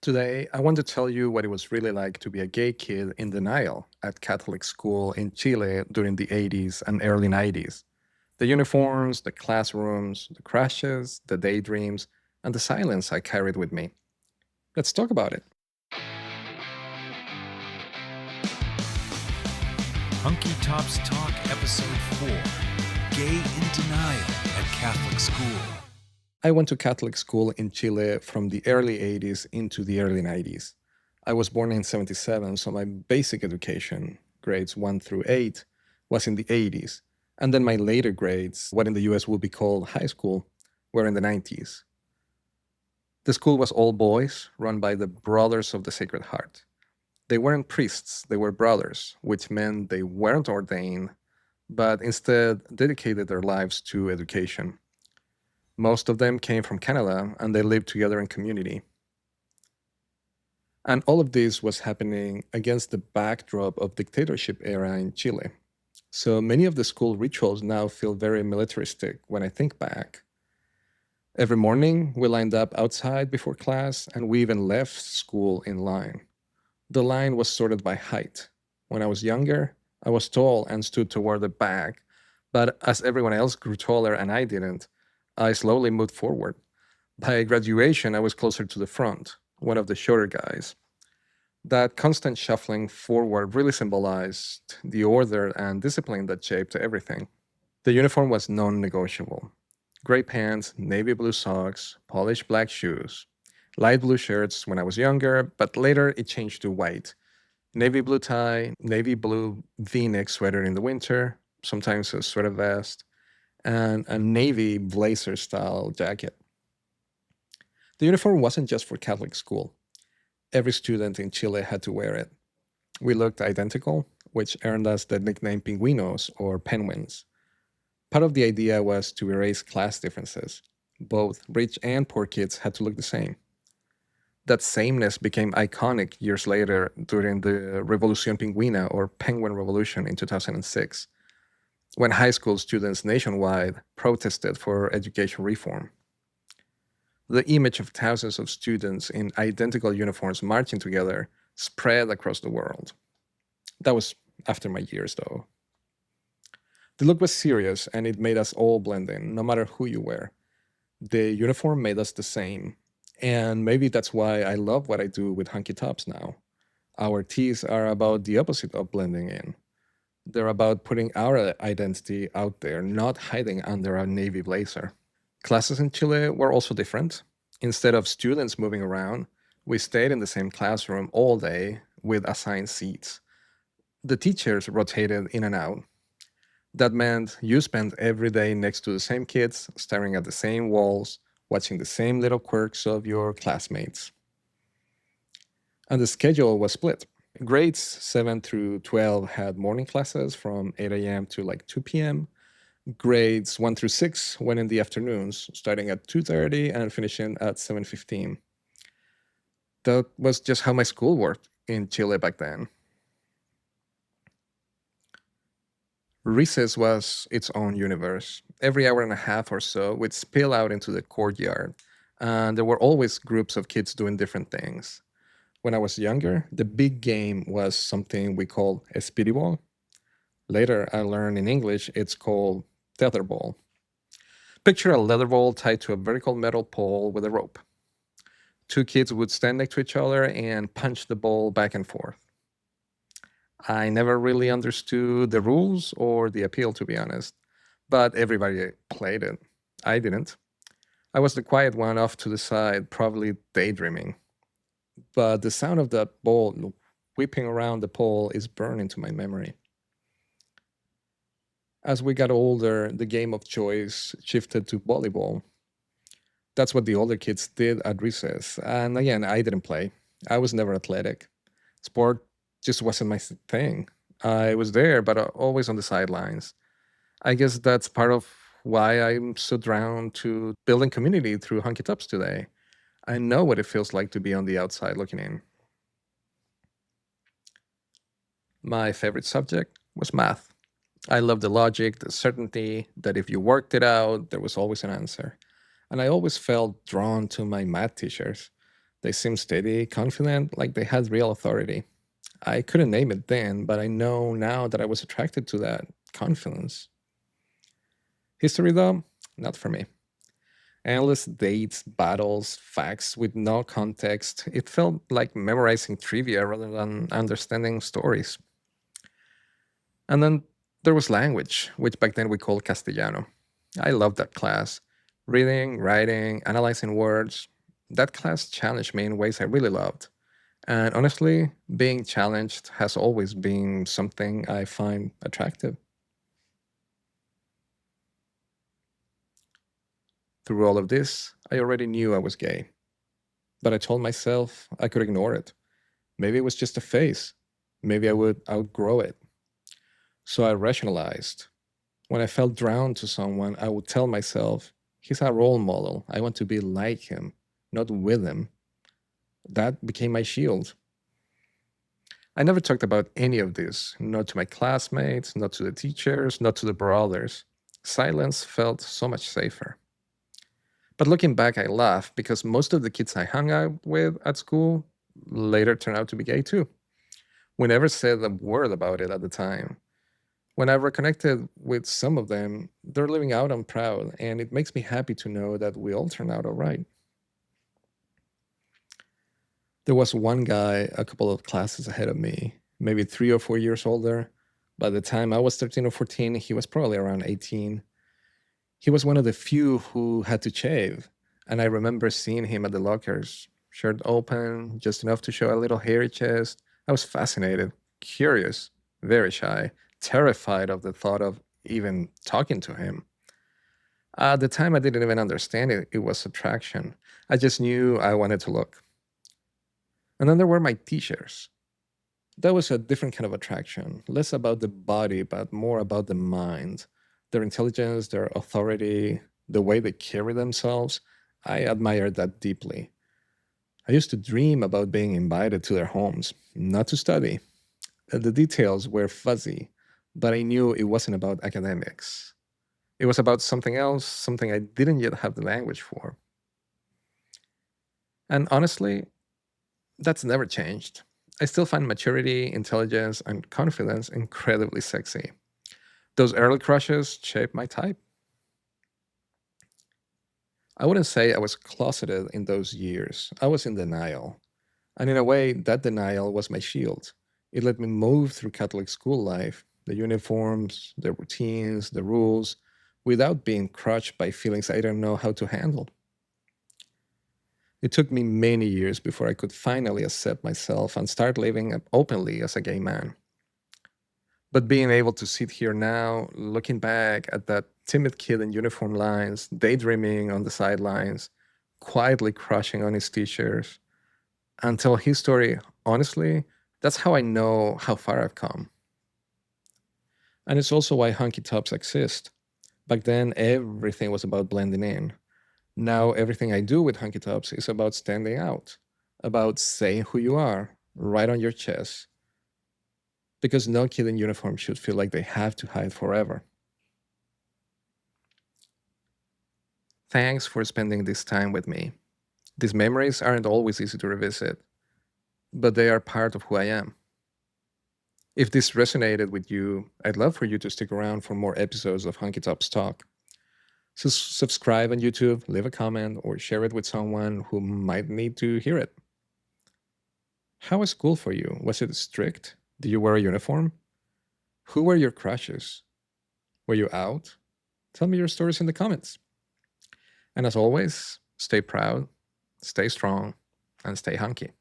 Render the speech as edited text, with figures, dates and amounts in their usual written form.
Today, I want to tell you what it was really like to be a gay kid in denial at Catholic school in Chile during the 80s and early 90s. The uniforms, the classrooms, the crashes, the daydreams, and the silence I carried with me. Let's talk about it. Hunky Tops Talk, Episode 4 Gay in Denial at Catholic School. I went to Catholic school in Chile from the early 80s into the early 90s. I was born in 77, so my basic education, grades 1 through 8, was in the 80s. And then my later grades, what in the US would be called high school, were in the 90s. The school was all boys, run by the Brothers of the Sacred Heart. They weren't priests, they were brothers, which meant they weren't ordained, but instead dedicated their lives to education. Most of them came from Canada and they lived together in community. And all of this was happening against the backdrop of dictatorship era in Chile. So many of the school rituals now feel very militaristic when I think back. Every morning, we lined up outside before class, and we even left school in line. The line was sorted by height. When I was younger, I was tall and stood toward the back, but as everyone else grew taller and I didn't, I slowly moved forward. By graduation, I was closer to the front, one of the shorter guys. That constant shuffling forward really symbolized the order and discipline that shaped everything. The uniform was non negotiable: gray pants, navy blue socks, polished black shoes, light blue shirts when I was younger, but later it changed to white. Navy blue tie, navy blue v neck sweater in the winter, sometimes a sweater vest, and a navy blazer style jacket. The uniform wasn't just for Catholic school. Every student in Chile had to wear it. We looked identical, which earned us the nickname pingüinos or penguins. Part of the idea was to erase class differences. Both rich and poor kids had to look the same. That sameness became iconic years later during the Revolución Pingüina or Penguin Revolution in 2006, when high school students nationwide protested for education reform. The image of thousands of students in identical uniforms marching together spread across the world. That was after my years, though. The look was serious and it made us all blend in, no matter who you were. The uniform made us the same. And maybe that's why I love what I do with Hunky Tops now. Our teas are about the opposite of blending in. They're about putting our identity out there, not hiding under a navy blazer. Classes in Chile were also different. Instead of students moving around, we stayed in the same classroom all day with assigned seats. The teachers rotated in and out. That meant you spent every day next to the same kids, staring at the same walls, watching the same little quirks of your classmates. And the schedule was split. Grades 7 through 12 had morning classes from 8 a.m. to like 2 p.m. Grades 1 through 6 went in the afternoons, starting at 2:30 and finishing at 7:15. That was just how my school worked in Chile back then. Recess was its own universe. Every hour and a half or so, we'd spill out into the courtyard, and there were always groups of kids doing different things. When I was younger, the big game was something we called espiribol. Later, I learned in English it's called tetherball. Picture a leather ball tied to a vertical metal pole with a rope. Two kids would stand next to each other and punch the ball back and forth. I never really understood the rules or the appeal, to be honest, but everybody played it. I didn't. I was the quiet one off to the side, probably daydreaming. But the sound of that ball whipping around the pole is burned into my memory. As we got older, the game of choice shifted to volleyball. That's what the older kids did at recess. And again, I didn't play. I was never athletic. Sport just wasn't my thing. I was there, but always on the sidelines. I guess that's part of why I'm so drawn to building community through Hunky Tops today. I know what it feels like to be on the outside looking in. My favorite subject was math. I loved the logic, the certainty that if you worked it out, there was always an answer. And I always felt drawn to my math teachers. They seemed steady, confident, like they had real authority. I couldn't name it then, but I know now that I was attracted to that confidence. History, though, not for me. Endless dates, battles, facts with no context. It felt like memorizing trivia rather than understanding stories. And then there was language, which back then we called Castellano. I loved that class. Reading, writing, analyzing words. That class challenged me in ways I really loved. And honestly, being challenged has always been something I find attractive. Through all of this, I already knew I was gay, but I told myself I could ignore it. Maybe it was just a phase. Maybe I would outgrow it. So I rationalized. When I felt drawn to someone, I would tell myself, he's a role model. I want to be like him, not with him. That became my shield. I never talked about any of this, not to my classmates, not to the teachers, not to the brothers. Silence felt so much safer. But looking back, I laugh because most of the kids I hung out with at school later turned out to be gay too. We never said a word about it at the time. When I reconnected with some of them, they're living out on proud, and it makes me happy to know that we all turned out all right. There was one guy a couple of classes ahead of me, maybe 3 or 4 years older. By the time I was 13 or 14, he was probably around 18. He was one of the few who had to shave, and I remember seeing him at the lockers, shirt open, just enough to show a little hairy chest. I was fascinated, curious, very shy, terrified of the thought of even talking to him. At the time, I didn't even understand it. It was attraction. I just knew I wanted to look. And then there were my teachers. That was a different kind of attraction, less about the body, but more about the mind, their intelligence, their authority, the way they carry themselves. I admired that deeply. I used to dream about being invited to their homes, not to study. The details were fuzzy, but I knew it wasn't about academics. It was about something else, something I didn't yet have the language for. And honestly, that's never changed. I still find maturity, intelligence, and confidence incredibly sexy. Those early crushes shaped my type. I wouldn't say I was closeted in those years. I was in denial. And in a way, that denial was my shield. It let me move through Catholic school life, the uniforms, the routines, the rules, without being crushed by feelings I didn't know how to handle. It took me many years before I could finally accept myself and start living openly as a gay man. But being able to sit here now, looking back at that timid kid in uniform lines, daydreaming on the sidelines, quietly crushing on his t-shirts, and tell his story honestly, that's how I know how far I've come. And it's also why hunky tops exist. Back then, everything was about blending in. Now, everything I do with hunky tops is about standing out, about saying who you are, right on your chest, because no kid in uniform should feel like they have to hide forever. Thanks for spending this time with me. These memories aren't always easy to revisit, but they are part of who I am. If this resonated with you, I'd love for you to stick around for more episodes of Hunky Tops Talk. So subscribe on YouTube, leave a comment, or share it with someone who might need to hear it. How was school for you? Was it strict? Did you wear a uniform? Who were your crushes? Were you out? Tell me your stories in the comments. And as always, stay proud, stay strong, and stay hunky.